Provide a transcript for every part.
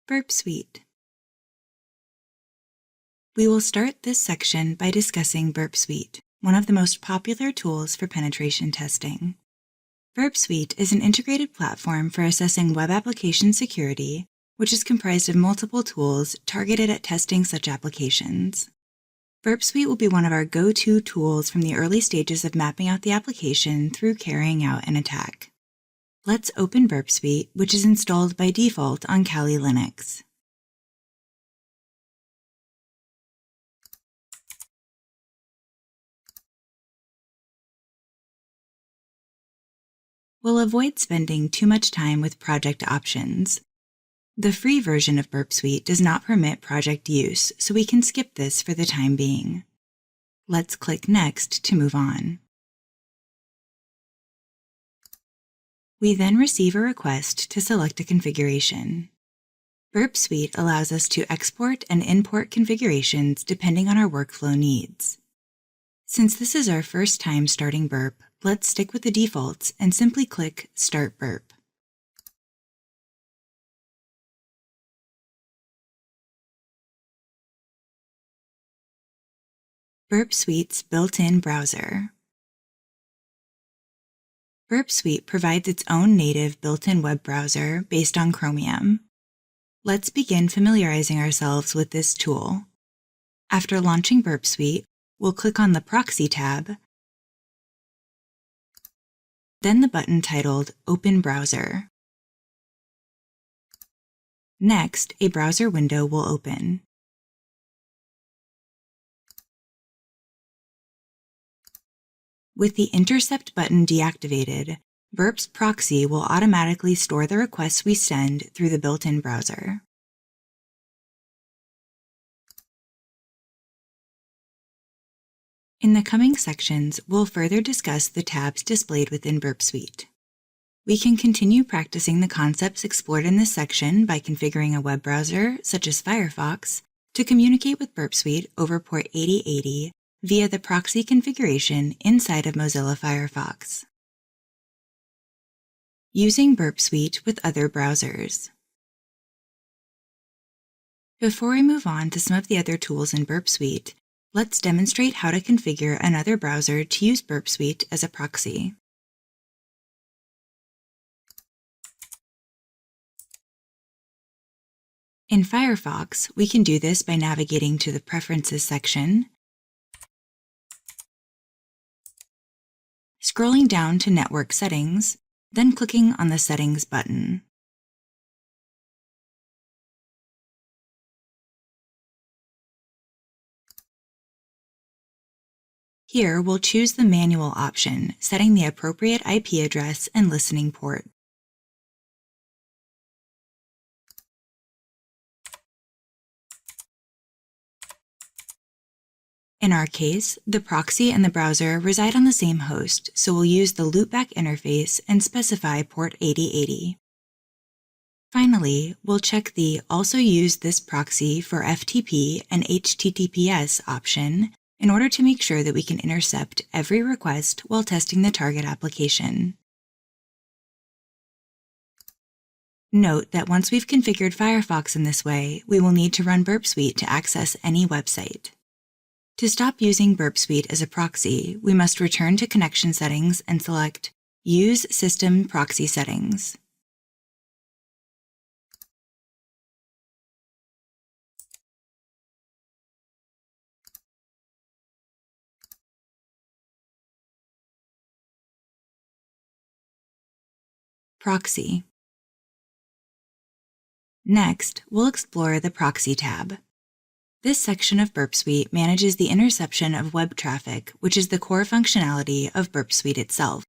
Burp Suite. We will start this section by discussing Burp Suite, one of the most popular tools for penetration testing. Burp Suite is an integrated platform for assessing web application security, which is comprised of multiple tools targeted at testing such applications. Burp Suite will be one of our go-to tools from the early stages of mapping out the application through carrying out an attack. Let's open Burp Suite, which is installed by default on Kali Linux. We'll avoid spending too much time with project options. The free version of Burp Suite does not permit project use, so we can skip this for the time being. Let's click Next to move on. We then receive a request to select a configuration. Burp Suite allows us to export and import configurations depending on our workflow needs. Since this is our first time starting Burp, let's stick with the defaults and simply click Start Burp. Burp Suite's built-in browser. Burp Suite provides its own native built-in web browser based on Chromium. Let's begin familiarizing ourselves with this tool. After launching Burp Suite, we'll click on the Proxy tab, then the button titled Open Browser. Next, a browser window will open. With the Intercept button deactivated, Burp's proxy will automatically store the requests we send through the built-in browser. In the coming sections, we'll further discuss the tabs displayed within Burp Suite. We can continue practicing the concepts explored in this section by configuring a web browser, such as Firefox, to communicate with Burp Suite over port 8080 via the proxy configuration inside of Mozilla Firefox. Using Burp Suite with other browsers. Before we move on to some of the other tools in Burp Suite, let's demonstrate how to configure another browser to use Burp Suite as a proxy. In Firefox, we can do this by navigating to the Preferences section, scrolling down to Network Settings, then clicking on the Settings button. Here, we'll choose the Manual option, setting the appropriate IP address and listening port. In our case, the proxy and the browser reside on the same host, so we'll use the loopback interface and specify port 8080. Finally, we'll check the Also Use This Proxy for FTP and HTTPS option in order to make sure that we can intercept every request while testing the target application. Note that once we've configured Firefox in this way, we will need to run Burp Suite to access any website. To stop using Burp Suite as a proxy, we must return to Connection Settings and select Use System Proxy Settings. Proxy. Next, we'll explore the Proxy tab. This section of Burp Suite manages the interception of web traffic, which is the core functionality of Burp Suite itself.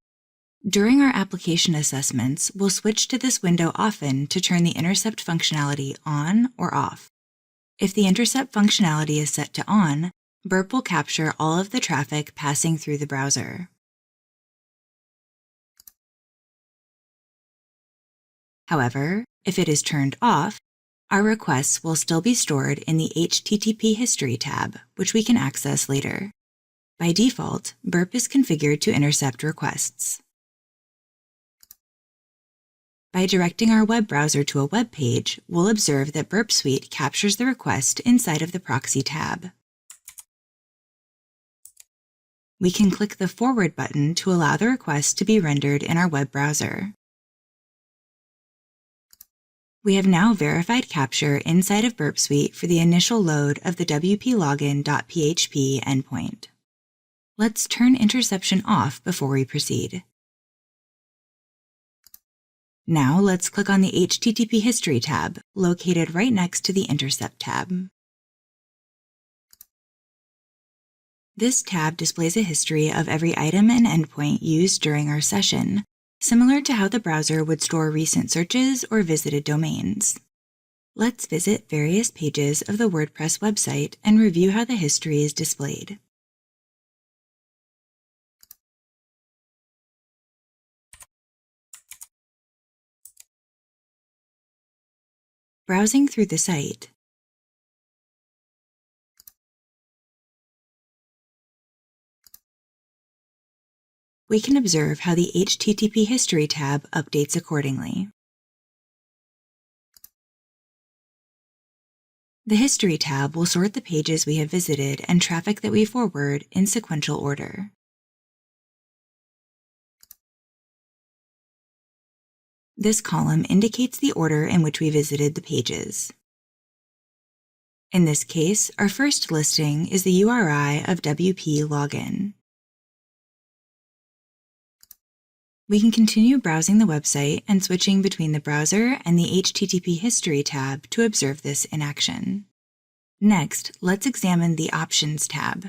During our application assessments, we'll switch to this window often to turn the intercept functionality on or off. If the intercept functionality is set to on, Burp will capture all of the traffic passing through the browser. However, if it is turned off, our requests will still be stored in the HTTP History tab, which we can access later. By default, Burp is configured to intercept requests. By directing our web browser to a web page, we'll observe that Burp Suite captures the request inside of the Proxy tab. We can click the Forward button to allow the request to be rendered in our web browser. We have now verified capture inside of Burp Suite for the initial load of the wplogin.php endpoint. Let's turn interception off before we proceed. Now let's click on the HTTP History tab, located right next to the Intercept tab. This tab displays a history of every item and endpoint used during our session, similar to how the browser would store recent searches or visited domains. Let's visit various pages of the WordPress website and review how the history is displayed. Browsing through the site, we can observe how the HTTP History tab updates accordingly. The History tab will sort the pages we have visited and traffic that we forward in sequential order. This column indicates the order in which we visited the pages. In this case, our first listing is the URI of WP Login. We can continue browsing the website and switching between the browser and the HTTP History tab to observe this in action. Next, let's examine the Options tab.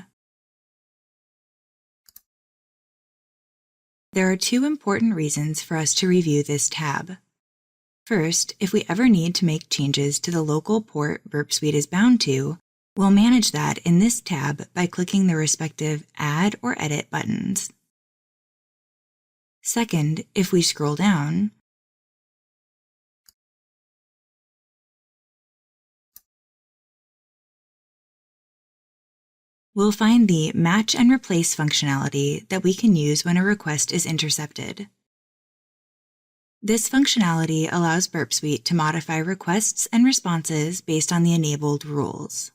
There are two important reasons for us to review this tab. First, if we ever need to make changes to the local port Burp Suite is bound to, we'll manage that in this tab by clicking the respective Add or Edit buttons. Second, if we scroll down, we'll find the Match and Replace functionality that we can use when a request is intercepted. This functionality allows Burp Suite to modify requests and responses based on the enabled rules.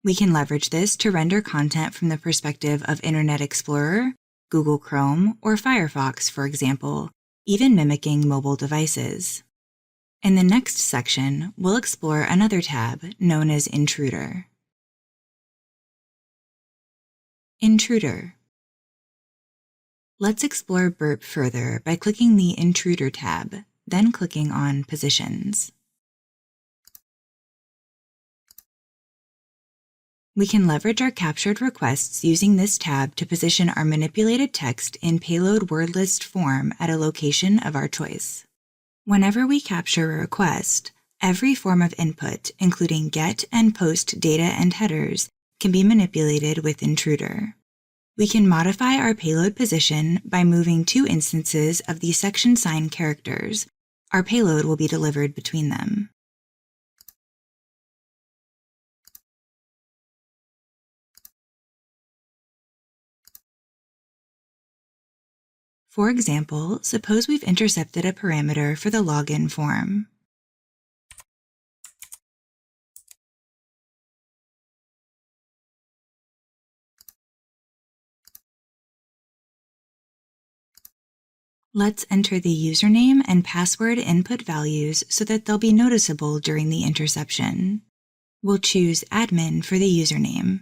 We can leverage this to render content from the perspective of Internet Explorer, Google Chrome, or Firefox, for example, even mimicking mobile devices. In the next section, we'll explore another tab known as Intruder. Intruder. Let's explore Burp further by clicking the Intruder tab, then clicking on Positions. We can leverage our captured requests using this tab to position our manipulated text in payload word list form at a location of our choice. Whenever we capture a request, every form of input, including get and post data and headers, can be manipulated with Intruder. We can modify our payload position by moving two instances of the section sign characters. Our payload will be delivered between them. For example, suppose we've intercepted a parameter for the login form. Let's enter the username and password input values so that they'll be noticeable during the interception. We'll choose admin for the username.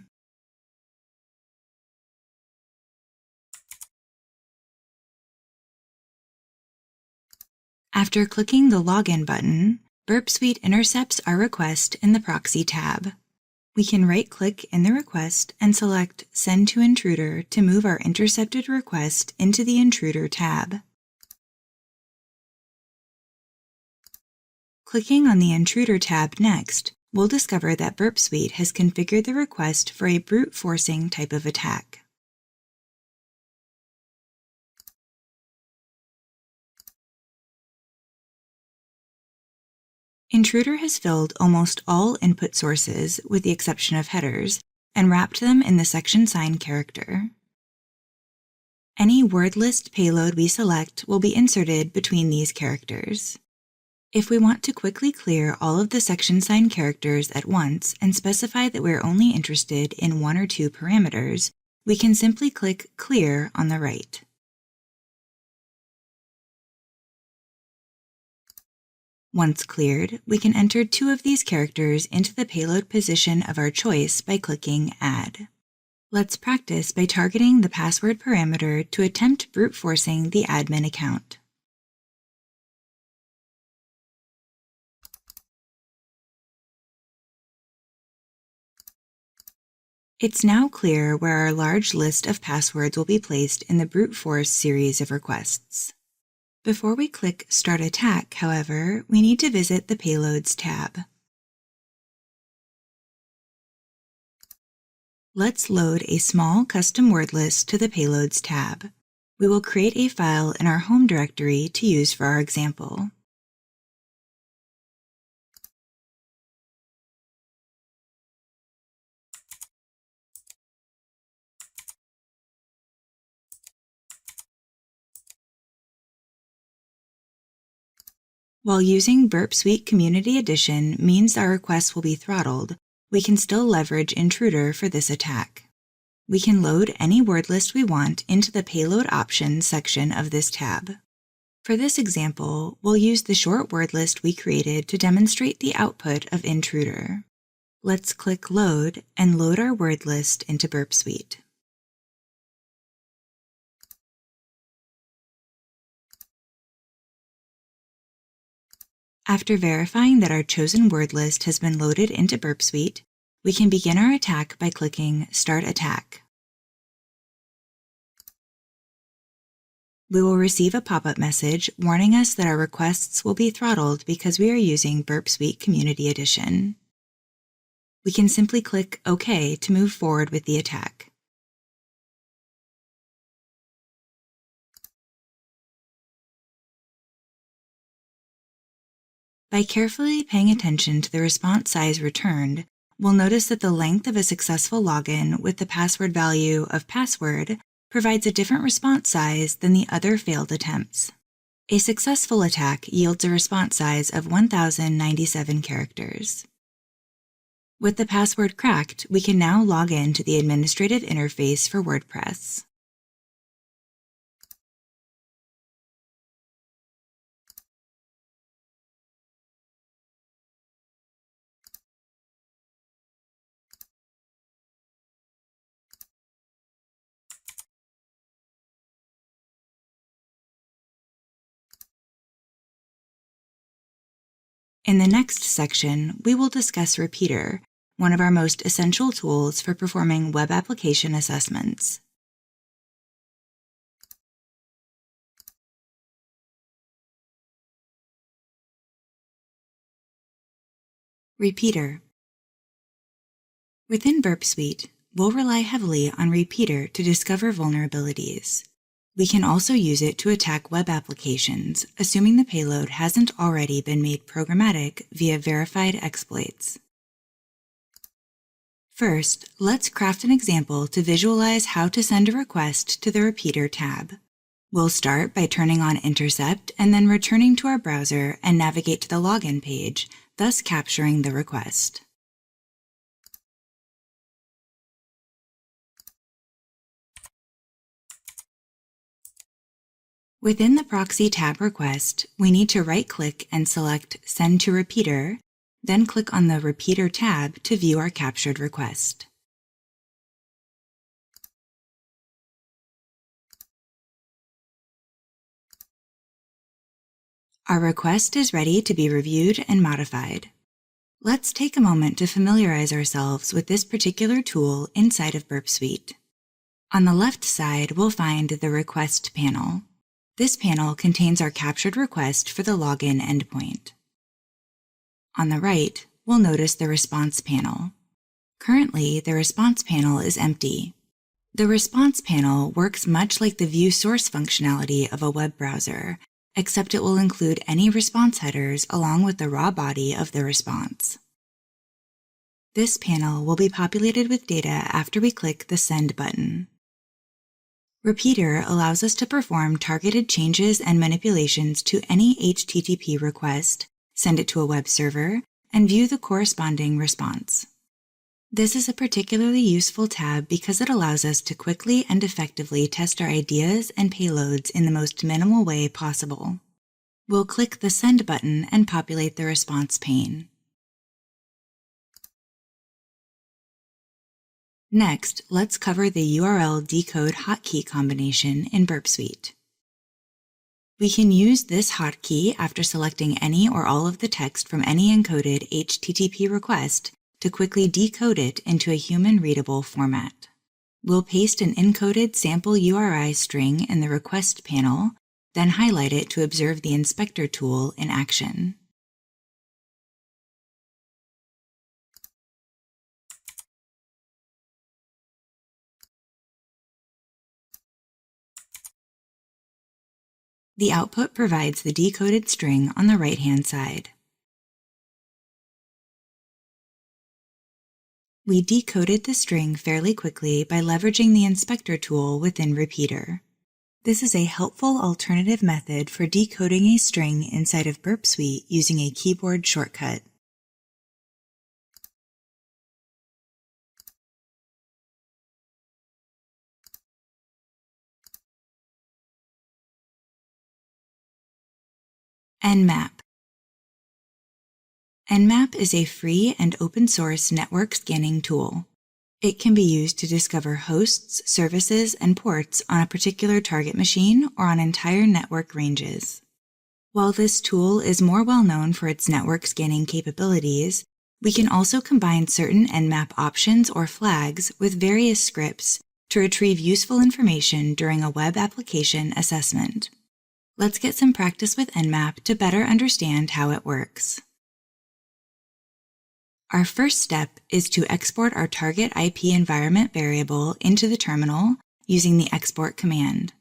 After clicking the Login button, Burp Suite intercepts our request in the Proxy tab. We can right-click in the request and select Send to Intruder to move our intercepted request into the Intruder tab. Clicking on the Intruder tab next, we'll discover that Burp Suite has configured the request for a brute forcing type of attack. Intruder has filled almost all input sources, with the exception of headers, and wrapped them in the section sign character. Any word list payload we select will be inserted between these characters. If we want to quickly clear all of the section sign characters at once and specify that we're only interested in 1 or 2 parameters, we can simply click Clear on the right. Once cleared, we can enter 2 of these characters into the payload position of our choice by clicking Add. Let's practice by targeting the password parameter to attempt brute forcing the admin account. It's now clear where our large list of passwords will be placed in the brute force series of requests. Before we click Start Attack, however, we need to visit the Payloads tab. Let's load a small custom word list to the Payloads tab. We will create a file in our home directory to use for our example. While using Burp Suite Community Edition means our requests will be throttled, we can still leverage Intruder for this attack. We can load any word list we want into the Payload Options section of this tab. For this example, we'll use the short word list we created to demonstrate the output of Intruder. Let's click Load and load our word list into Burp Suite. After verifying that our chosen word list has been loaded into Burp Suite, we can begin our attack by clicking Start Attack. We will receive a pop-up message warning us that our requests will be throttled because we are using Burp Suite Community Edition. We can simply click OK to move forward with the attack. By carefully paying attention to the response size returned, we'll notice that the length of a successful login with the password value of password provides a different response size than the other failed attempts. A successful attack yields a response size of 1,097 characters. With the password cracked, we can now log in to the administrative interface for WordPress. In the next section, we will discuss Repeater, one of our most essential tools for performing web application assessments. Repeater. Within Burp Suite, we'll rely heavily on Repeater to discover vulnerabilities. We can also use it to attack web applications, assuming the payload hasn't already been made programmatic via verified exploits. First, let's craft an example to visualize how to send a request to the Repeater tab. We'll start by turning on Intercept and then returning to our browser and navigate to the login page, thus capturing the request. Within the Proxy tab request, we need to right-click and select Send to Repeater, then click on the Repeater tab to view our captured request. Our request is ready to be reviewed and modified. Let's take a moment to familiarize ourselves with this particular tool inside of Burp Suite. On the left side, we'll find the Request panel. This panel contains our captured request for the login endpoint. On the right, we'll notice the Response panel. Currently, the Response panel is empty. The Response panel works much like the View Source functionality of a web browser, except it will include any response headers along with the raw body of the response. This panel will be populated with data after we click the Send button. Repeater allows us to perform targeted changes and manipulations to any HTTP request send it to a web server, and view the corresponding response. This is a particularly useful tab because it allows us to quickly and effectively test our ideas and payloads in the most minimal way possible. We'll click the Send button and populate the response pane. Next, let's cover the URL decode hotkey combination in Burp Suite. We can use this hotkey after selecting any or all of the text from any encoded HTTP request to quickly decode it into a human-readable format. We'll paste an encoded sample URI string in the request panel, then highlight it to observe the inspector tool in action. The output provides the decoded string on the right-hand side. We decoded the string fairly quickly by leveraging the inspector tool within Repeater. This is a helpful alternative method for decoding a string inside of Burp Suite using a keyboard shortcut. Nmap. Nmap is a free and open-source network scanning tool. It can be used to discover hosts, services, and ports on a particular target machine or on entire network ranges. While this tool is more well known for its network scanning capabilities, we can also combine certain Nmap options or flags with various scripts to retrieve useful information during a web application assessment. Let's get some practice with Nmap to better understand how it works. Our first step is to export our target IP environment variable into the terminal using the export command.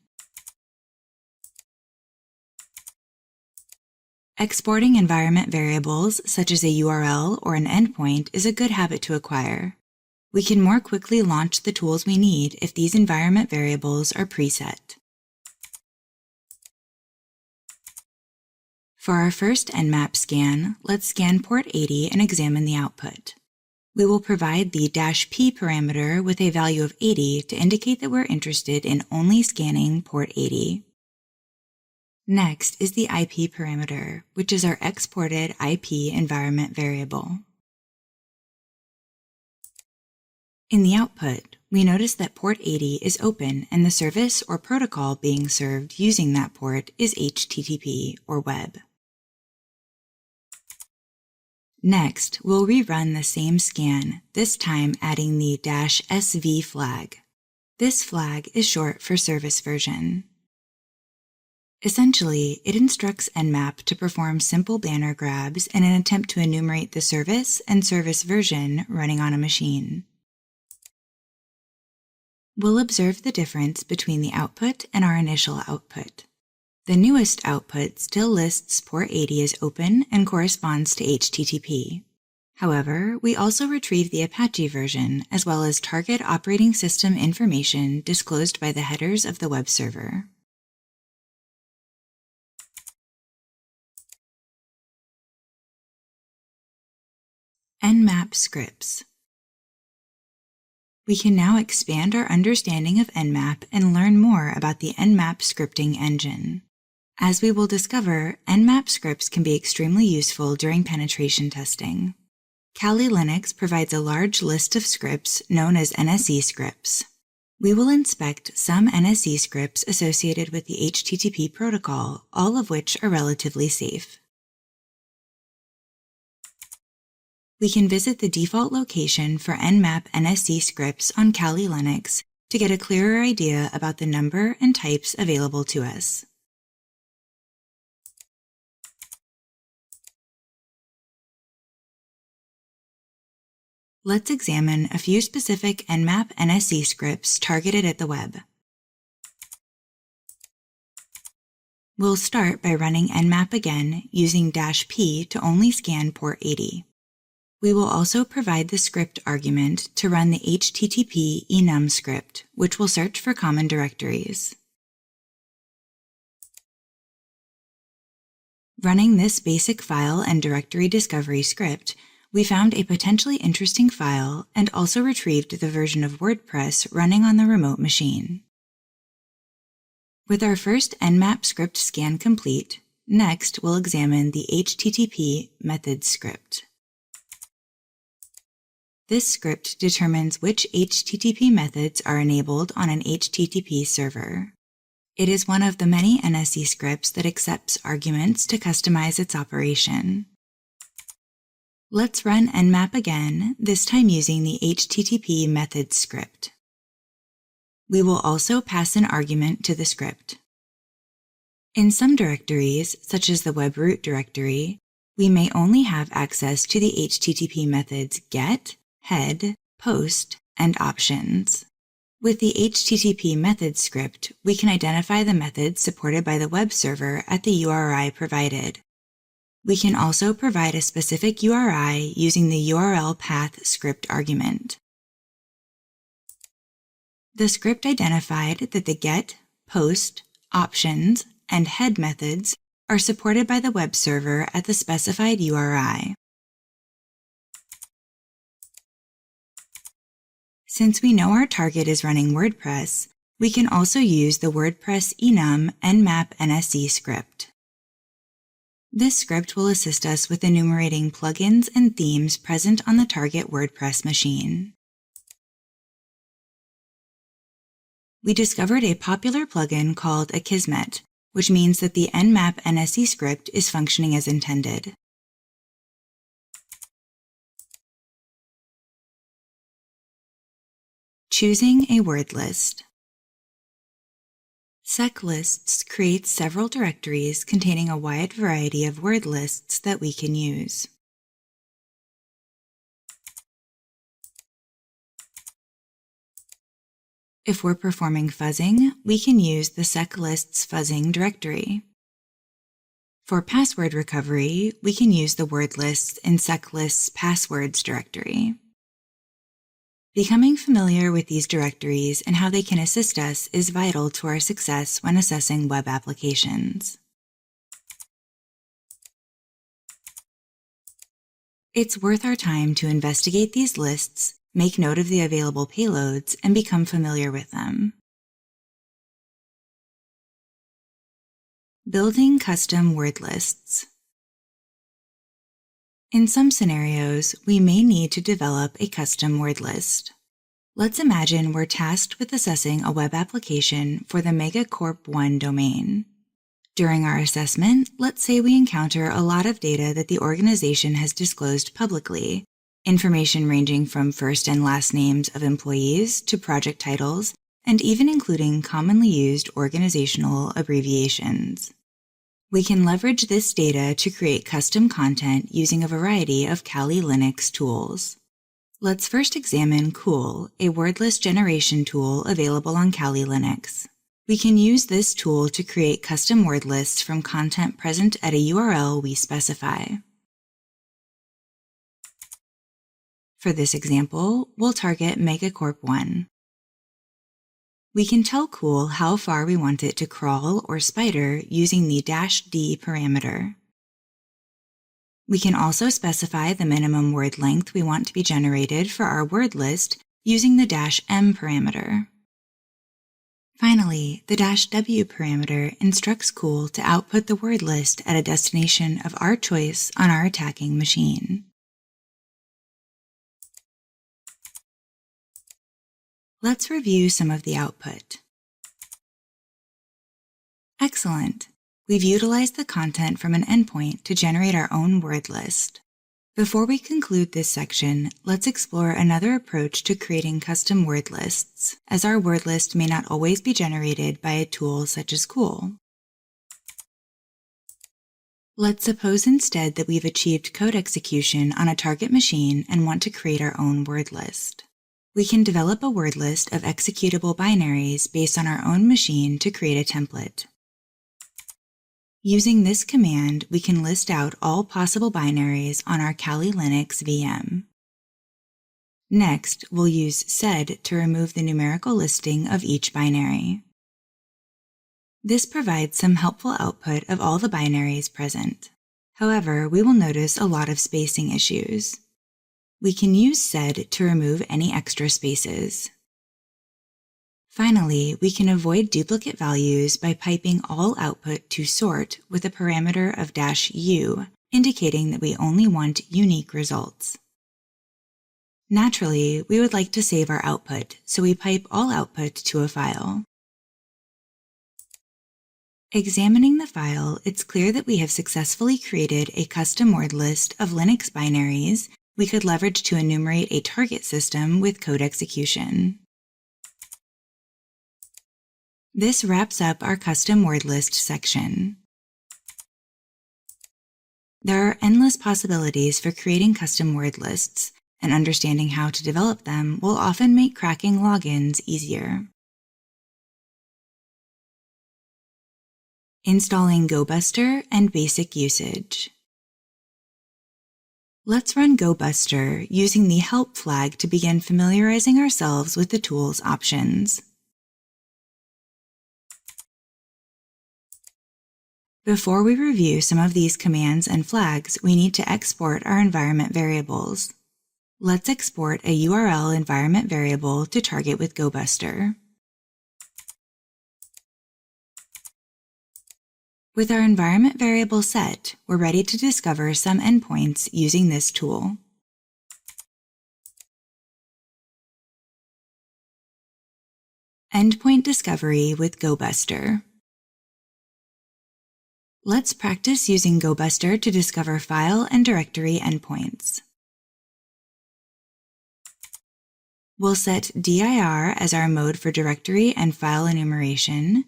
Exporting environment variables, such as a URL or an endpoint, is a good habit to acquire. We can more quickly launch the tools we need if these environment variables are preset. For our first Nmap scan, let's scan port 80 and examine the output. We will provide the -p parameter with a value of 80 to indicate that we're interested in only scanning port 80. Next is the IP parameter, which is our exported IP environment variable. In the output, we notice that port 80 is open and the service or protocol being served using that port is HTTP or web. Next, we'll rerun the same scan, this time adding the -sv flag. This flag is short for service version. Essentially, it instructs Nmap to perform simple banner grabs in an attempt to enumerate the service and service version running on a machine. We'll observe the difference between the output and our initial output. The newest output still lists port 80 as open and corresponds to HTTP. However, we also retrieve the Apache version as well as target operating system information disclosed by the headers of the web server. Nmap scripts. We can now expand our understanding of Nmap and learn more about the Nmap scripting engine. As we will discover, Nmap scripts can be extremely useful during penetration testing. Kali Linux provides a large list of scripts known as NSE scripts. We will inspect some NSE scripts associated with the HTTP protocol, all of which are relatively safe. We can visit the default location for Nmap NSE scripts on Kali Linux to get a clearer idea about the number and types available to us. Let's examine a few specific Nmap NSE scripts targeted at the web. We'll start by running Nmap again using -p to only scan port 80. We will also provide the script argument to run the HTTP enum script, which will search for common directories. Running this basic file and directory discovery script, we found a potentially interesting file and also retrieved the version of WordPress running on the remote machine. With our first Nmap script scan complete, next we'll examine the HTTP methods script. This script determines which HTTP methods are enabled on an HTTP server. It is one of the many NSE scripts that accepts arguments to customize its operation. Let's run Nmap again, this time using the HTTP methods script. We will also pass an argument to the script. In some directories, such as the web root directory, we may only have access to the HTTP methods get, head, post, and options. With the HTTP methods script, we can identify the methods supported by the web server at the URI provided. We can also provide a specific URI using the URL path script argument. The script identified that the get, post, options, and head methods are supported by the web server at the specified URI. Since we know our target is running WordPress, we can also use the WordPress enum nmap NSE script. This script will assist us with enumerating plugins and themes present on the target WordPress machine. We discovered a popular plugin called Akismet, which means that the nmap NSE script is functioning as intended. Choosing a word list. SecLists creates several directories containing a wide variety of word lists that we can use. If we're performing fuzzing, we can use the SecLists fuzzing directory. For password recovery, we can use the word lists in SecLists passwords directory. Becoming familiar with these directories and how they can assist us is vital to our success when assessing web applications. It's worth our time to investigate these lists, make note of the available payloads, and become familiar with them. Building custom word lists. In some scenarios, we may need to develop a custom word list. Let's imagine we're tasked with assessing a web application for the Megacorp1 domain. During our assessment, let's say we encounter a lot of data that the organization has disclosed publicly, information ranging from first and last names of employees to project titles, and even including commonly used organizational abbreviations. We can leverage this data to create custom content using a variety of Kali Linux tools. Let's first examine Cool, a word list generation tool available on Kali Linux. We can use this tool to create custom word lists from content present at a URL we specify. For this example, we'll target Megacorp1. We can tell Cool how far we want it to crawl or spider using the -d parameter. We can also specify the minimum word length we want to be generated for our word list using the -m parameter. Finally, the -w parameter instructs Cool to output the word list at a destination of our choice on our attacking machine. Let's review some of the output. Excellent! We've utilized the content from an endpoint to generate our own word list. Before we conclude this section, let's explore another approach to creating custom word lists, as our word list may not always be generated by a tool such as Cool. Let's suppose instead that we've achieved code execution on a target machine and want to create our own word list. We can develop a word list of executable binaries based on our own machine to create a template. Using this command, we can list out all possible binaries on our Kali Linux VM. Next, we'll use sed to remove the numerical listing of each binary. This provides some helpful output of all the binaries present. However, we will notice a lot of spacing issues. We can use sed to remove any extra spaces. Finally, we can avoid duplicate values by piping all output to sort with a parameter of -u, indicating that we only want unique results. Naturally, we would like to save our output, so we pipe all output to a file. Examining the file, it's clear that we have successfully created a custom word list of Linux binaries we could leverage to enumerate a target system with code execution. This wraps up our custom word list section. There are endless possibilities for creating custom word lists, and understanding how to develop them will often make cracking logins easier. Installing GoBuster and basic usage. Let's run GoBuster using the help flag to begin familiarizing ourselves with the tool's options. Before we review some of these commands and flags, we need to export our environment variables. Let's export a URL environment variable to target with GoBuster. With our environment variable set, we're ready to discover some endpoints using this tool. Endpoint discovery with GoBuster. Let's practice using GoBuster to discover file and directory endpoints. We'll set dir as our mode for directory and file enumeration,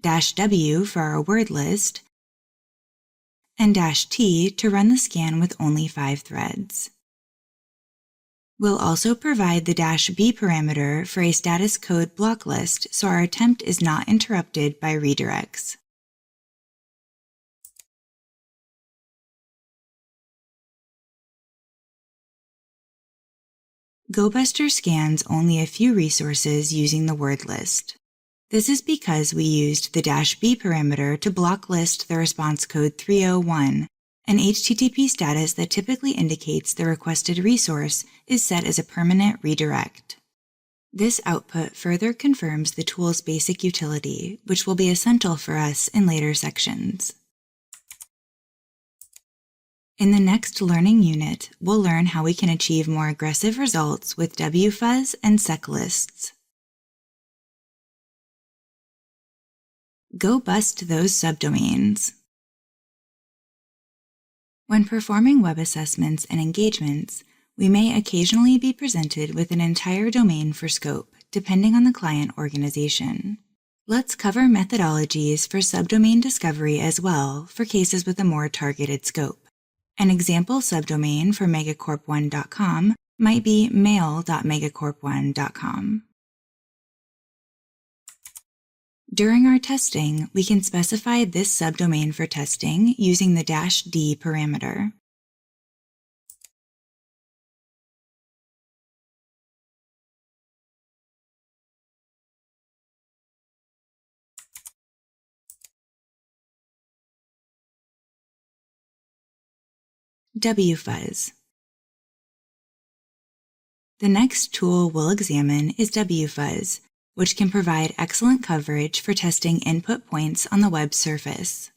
-w for our word list, and -t to run the scan with only 5 threads. We'll also provide the -b parameter for a status code block list so our attempt is not interrupted by redirects. GoBuster scans only a few resources using the word list. This is because we used the -b parameter to block list the response code 301, an HTTP status that typically indicates the requested resource is set as a permanent redirect. This output further confirms the tool's basic utility, which will be essential for us in later sections. In the next learning unit, we'll learn how we can achieve more aggressive results with wfuzz and sec lists. Go bust those subdomains. When performing web assessments and engagements, we may occasionally be presented with an entire domain for scope, depending on the client organization. Let's cover methodologies for subdomain discovery as well for cases with a more targeted scope. An example subdomain for megacorp1.com might be mail.megacorp1.com. During our testing, we can specify this subdomain for testing using the -d parameter. wfuzz. The next tool we'll examine is wfuzz, which can provide excellent coverage for testing input points on the web surface.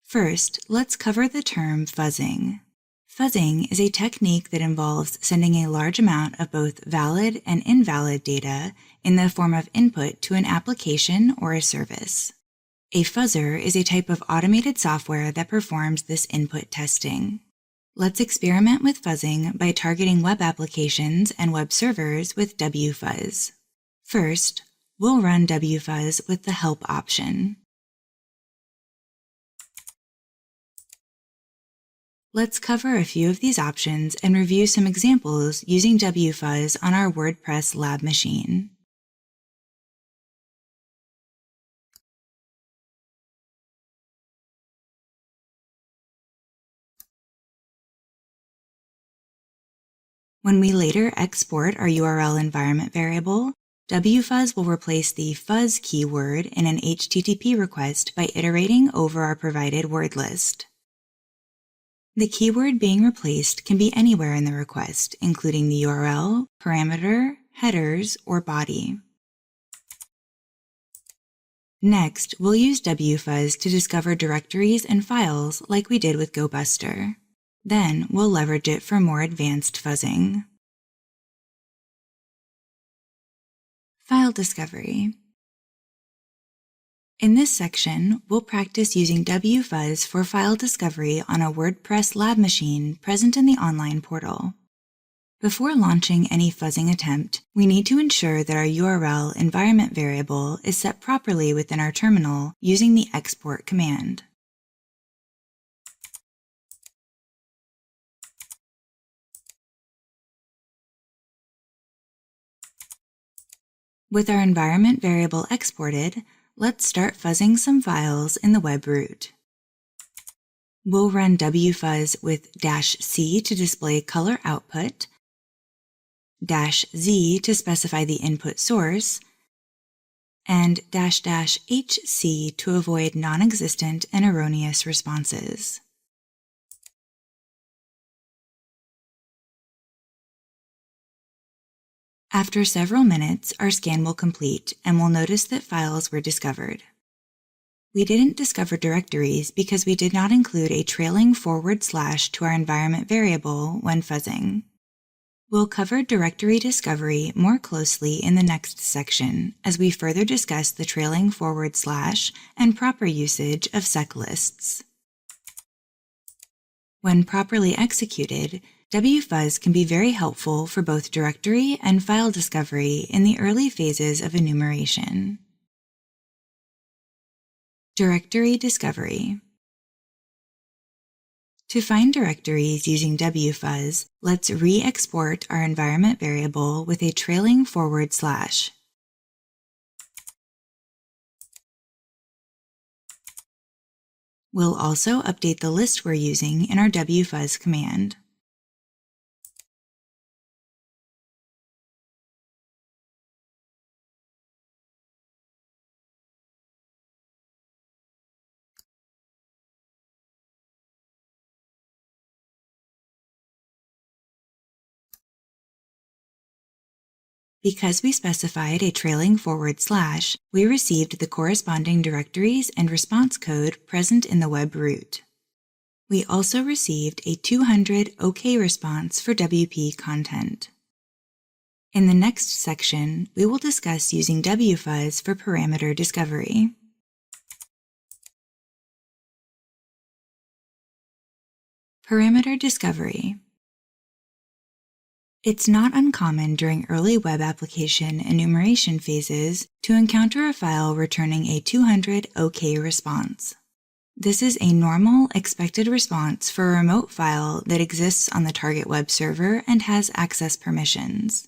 First, let's cover the term fuzzing. Fuzzing is a technique that involves sending a large amount of both valid and invalid data in the form of input to an application or a service. A fuzzer is a type of automated software that performs this input testing. Let's experiment with fuzzing by targeting web applications and web servers with wfuzz. First, we'll run wfuzz with the help option. Let's cover a few of these options and review some examples using wfuzz on our WordPress lab machine. When we later export our URL environment variable, wfuzz will replace the fuzz keyword in an HTTP request by iterating over our provided word list. The keyword being replaced can be anywhere in the request, including the URL, parameter, headers, or body. Next, we'll use wfuzz to discover directories and files like we did with GoBuster. Then, we'll leverage it for more advanced fuzzing. File discovery. In this section, we'll practice using wfuzz for file discovery on a WordPress lab machine present in the online portal. Before launching any fuzzing attempt, we need to ensure that our URL environment variable is set properly within our terminal using the export command. With our environment variable exported, let's start fuzzing some files in the web root. We'll run wfuzz with -c to display color output, -z to specify the input source, and --hc to avoid non-existent and erroneous responses. After several minutes, our scan will complete and we'll notice that files were discovered. We didn't discover directories because we did not include a trailing forward slash to our environment variable when fuzzing. We'll cover directory discovery more closely in the next section as we further discuss the trailing forward slash and proper usage of sec lists. When properly executed, wfuzz can be very helpful for both directory and file discovery in the early phases of enumeration. Directory discovery. To find directories using wfuzz, let's re-export our environment variable with a trailing forward slash. We'll also update the list we're using in our wfuzz command. Because we specified a trailing forward slash, we received the corresponding directories and response code present in the web root. We also received a 200 OK response for WP content. In the next section, we will discuss using wfuzz for parameter discovery. Parameter discovery. It's not uncommon during early web application enumeration phases to encounter a file returning a 200 OK response. This is a normal, expected response for a remote file that exists on the target web server and has access permissions.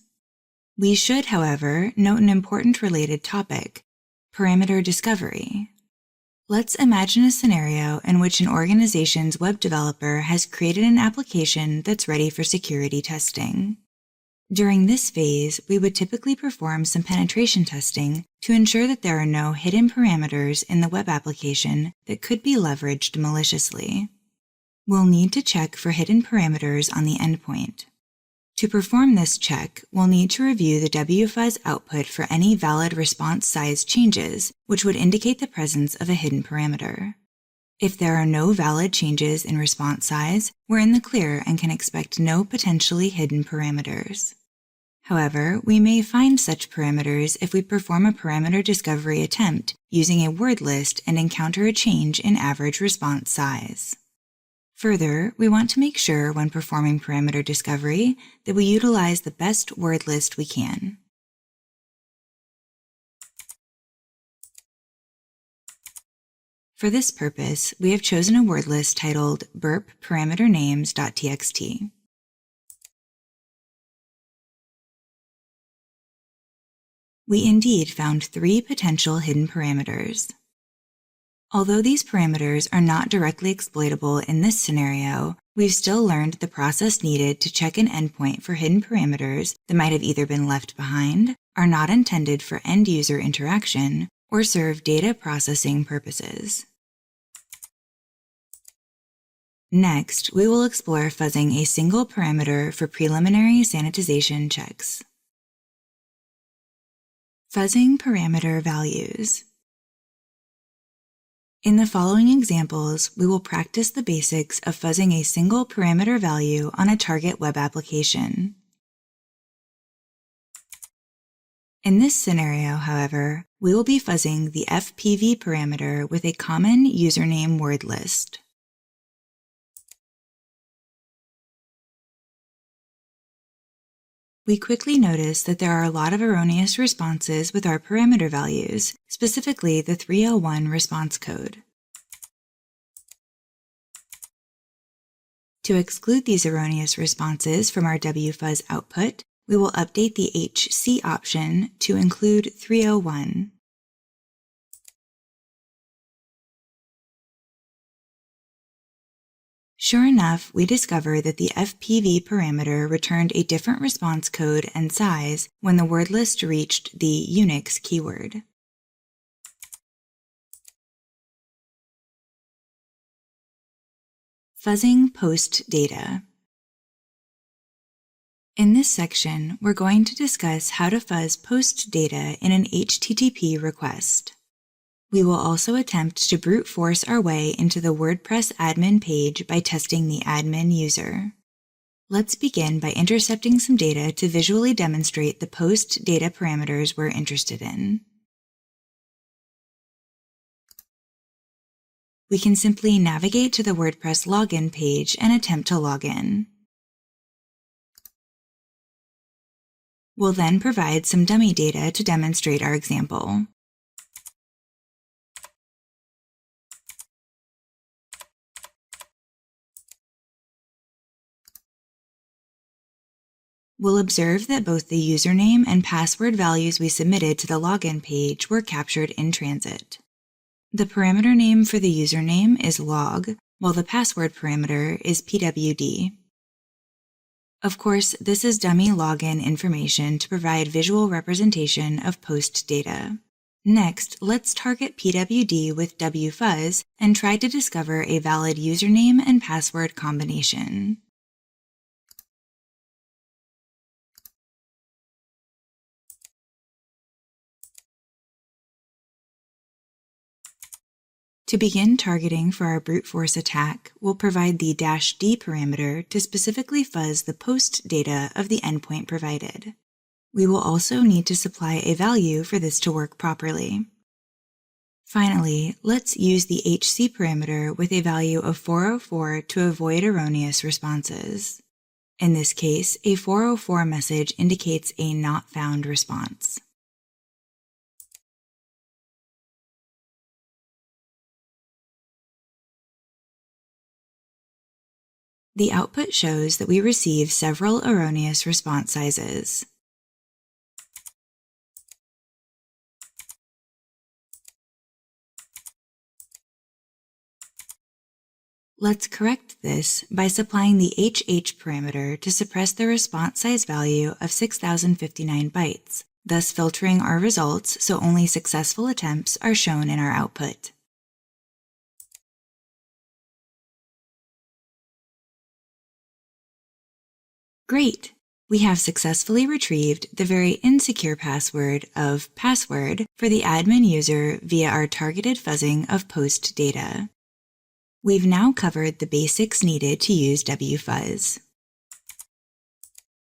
We should, however, note an important related topic: parameter discovery. Let's imagine a scenario in which an organization's web developer has created an application that's ready for security testing. During this phase, we would typically perform some penetration testing to ensure that there are no hidden parameters in the web application that could be leveraged maliciously. We'll need to check for hidden parameters on the endpoint. To perform this check, we'll need to review the wfuzz output for any valid response size changes, which would indicate the presence of a hidden parameter. If there are no valid changes in response size, we're in the clear and can expect no potentially hidden parameters. However, we may find such parameters if we perform a parameter discovery attempt using a word list and encounter a change in average response size. Further, we want to make sure when performing parameter discovery that we utilize the best word list we can. For this purpose, we have chosen a word list titled burp parameter names.txt. We indeed found 3 potential hidden parameters. Although these parameters are not directly exploitable in this scenario, we've still learned the process needed to check an endpoint for hidden parameters that might have either been left behind are not intended for end-user interaction or serve data processing purposes. Next, we will explore fuzzing a single parameter for preliminary sanitization checks. Fuzzing parameter values. In the following examples, we will practice the basics of fuzzing a single parameter value on a target web application. In this scenario, however, we will be fuzzing the FPV parameter with a common username word list. We quickly notice that there are a lot of erroneous responses with our parameter values, specifically the 301 response code. To exclude these erroneous responses from our wfuzz output, we will update the HC option to include 301. Sure enough, we discover that the FPV parameter returned a different response code and size when the word list reached the Unix keyword. Fuzzing post data. In this section, we're going to discuss how to fuzz post data in an HTTP request. We will also attempt to brute force our way into the WordPress admin page by testing the admin user. Let's begin by intercepting some data to visually demonstrate the post data parameters we're interested in. We can simply navigate to the WordPress login page and attempt to log in. We'll then provide some dummy data to demonstrate our example. We'll observe that both the username and password values we submitted to the login page were captured in transit. The parameter name for the username is log, while the password parameter is pwd. Of course, this is dummy login information to provide visual representation of post data. Next, let's target pwd with wfuzz and try to discover a valid username and password combination. To begin targeting for our brute force attack, we'll provide the -d parameter to specifically fuzz the post data of the endpoint provided. We will also need to supply a value for this to work properly. Finally, let's use the HC parameter with a value of 404 to avoid erroneous responses. In this case, a 404 message indicates a not found response. The output shows that we receive several erroneous response sizes. Let's correct this by supplying the HH parameter to suppress the response size value of 6059 bytes, thus filtering our results so only successful attempts are shown in our output. Great! We have successfully retrieved the very insecure password of password for the admin user via our targeted fuzzing of post data. We've now covered the basics needed to use wfuzz.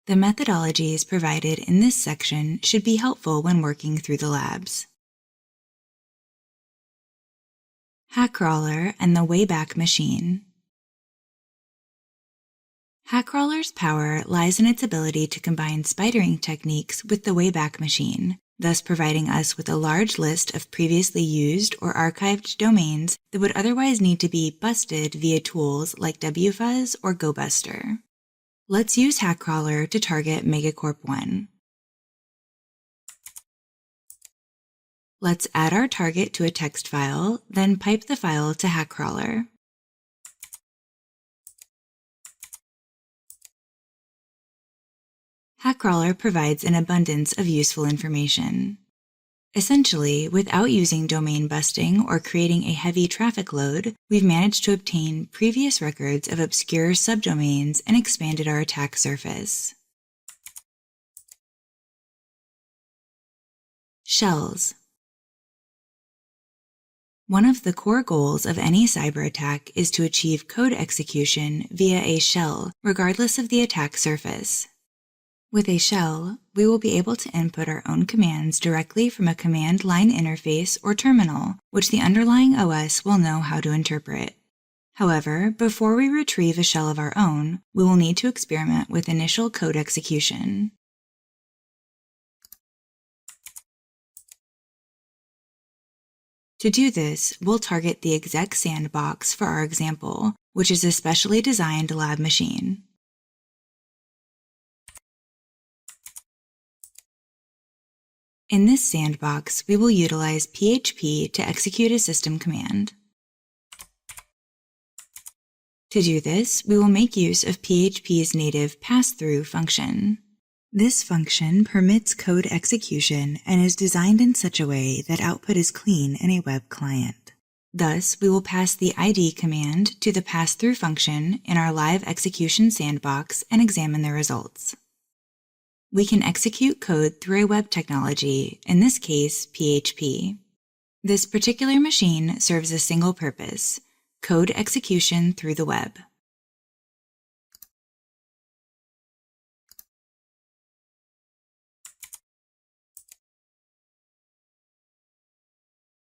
The methodologies provided in this section should be helpful when working through the labs. HackCrawler and the Wayback Machine. HackCrawler's power lies in its ability to combine spidering techniques with the Wayback Machine, thus providing us with a large list of previously used or archived domains that would otherwise need to be busted via tools like wfuzz or GoBuster. Let's use HackCrawler to target Megacorp1. Let's add our target to a text file, then pipe the file to HackCrawler. HackCrawler provides an abundance of useful information. Essentially, without using domain busting or creating a heavy traffic load, we've managed to obtain previous records of obscure subdomains and expanded our attack surface. Shells. One of the core goals of any cyber attack is to achieve code execution via a shell, regardless of the attack surface. With a shell, we will be able to input our own commands directly from a command line interface or terminal, which the underlying OS will know how to interpret. However, before we retrieve a shell of our own, we will need to experiment with initial code execution. To do this, we'll target the exec sandbox for our example, which is a specially designed lab machine. In this sandbox, we will utilize PHP to execute a system command. To do this, we will make use of PHP's native pass-through function. This function permits code execution and is designed in such a way that output is clean in a web client. Thus, we will pass the ID command to the pass-through function in our live execution sandbox and examine the results. We can execute code through a web technology, in this case, PHP. This particular machine serves a single purpose: code execution through the web.